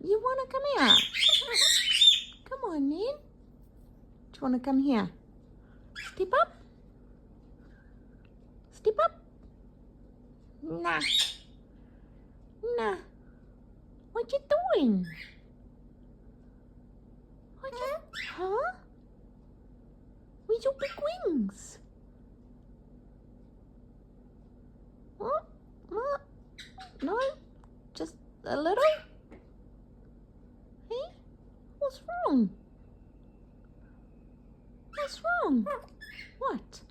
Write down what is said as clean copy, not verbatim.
You want to come here? Come on, then. Do you want to come here? Step up. Step up. Nah. Nah. What you doing? What you... Huh? With your big wings? What? What? No? Just a little? Hey? What's wrong? What's wrong? What?